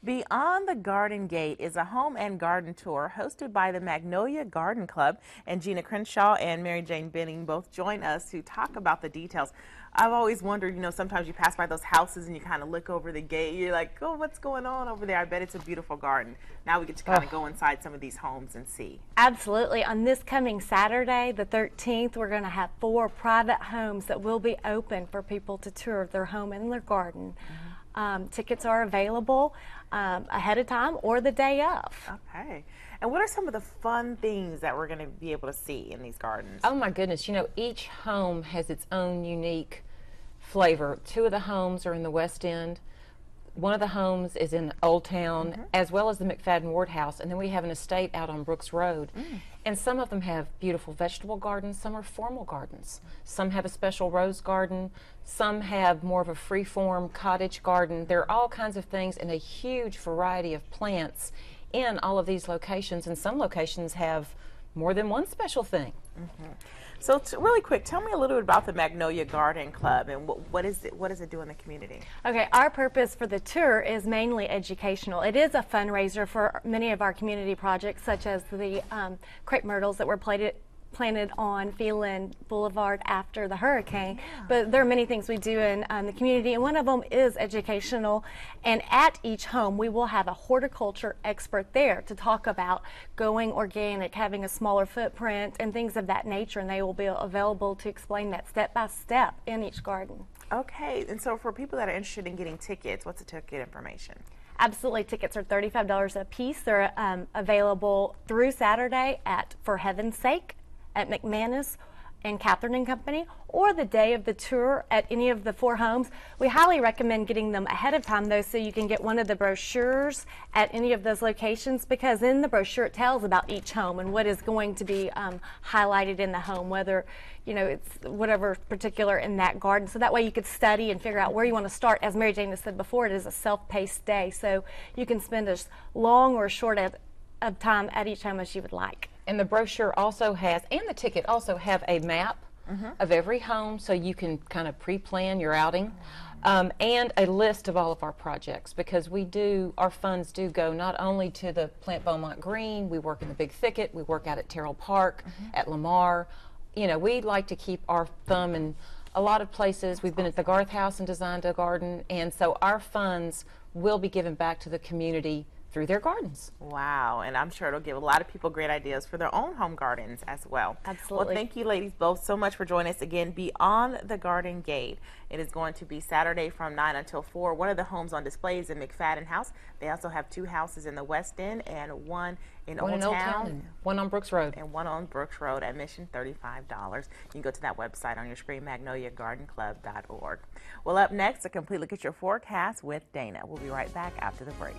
Beyond the Garden Gate is a home and garden tour hosted by the Magnolia Garden Club, and Gina Crenshaw and Mary Jane Benning both join us to talk about the details. I've always wondered, sometimes you pass by those houses and you kind of look over the gate, you're like, oh, what's going on over there? I bet it's a beautiful garden. Now we get to kind of go inside some of these homes and see. Absolutely. On this coming Saturday, the 13th, we're going to have 4 private homes that will be open for people to tour their home and their garden. Tickets are available ahead of time or the day of. Okay. And what are some of the fun things that we're going to be able to see in these gardens? Oh my goodness, each home has its own unique flavor. 2 of the homes are in the West End. One of the homes is in Old Town, as well as the McFadden Ward House, and then we have an estate out on Brooks Road. And some of them have beautiful vegetable gardens, some are formal gardens. Some have a special rose garden, some have more of a free-form cottage garden. There are all kinds of things and a huge variety of plants in all of these locations, and some locations have more than one special thing. So really quick, tell me a little bit about the Magnolia Garden Club and what does it do in the community? Okay, our purpose for the tour is mainly educational. It is a fundraiser for many of our community projects, such as the crepe myrtles that were planted on Phelan Boulevard after the hurricane. But there are many things we do in the community, and one of them is educational. And at each home, we will have a horticulture expert there to talk about going organic, having a smaller footprint, and things of that nature. And they will be available to explain that step by step in each garden. Okay, and so for people that are interested in getting tickets, what's the ticket information? Absolutely, tickets are $35 a piece. They're available through Saturday at For Heaven's Sake at McManus and Catherine and Company, or the day of the tour at any of the 4 homes. We highly recommend getting them ahead of time, though, so you can get one of the brochures at any of those locations, because in the brochure it tells about each home and what is going to be highlighted in the home, whether it's whatever particular in that garden. So that way you could study and figure out where you want to start. As Mary Jane has said before, it is a self-paced day, so you can spend as long or short of time at each home as you would like. And the brochure also has, and the ticket also have a map of every home, so you can kind of pre-plan your outing, and a list of all of our projects, because our funds do go not only to the Plant Beaumont Green, we work in the Big Thicket, we work out at Terrell Park, at Lamar. We like to keep our thumb in a lot of places. We've been at the Garth House and designed a garden, and so our funds will be given back to the community through their gardens. Wow, and I'm sure it'll give a lot of people great ideas for their own home gardens as well. Absolutely. Well, thank you ladies both so much for joining us again. Beyond the Garden Gate, it is going to be Saturday from 9 until 4. One of the homes on display is in McFadden House. They also have 2 houses in the West End and one in Old Town. And one on Brooks Road. And one on Brooks Road. Admission $35. You can go to that website on your screen, magnoliagardenclub.org. Well, up next, a complete look at your forecast with Dana. We'll be right back after the break.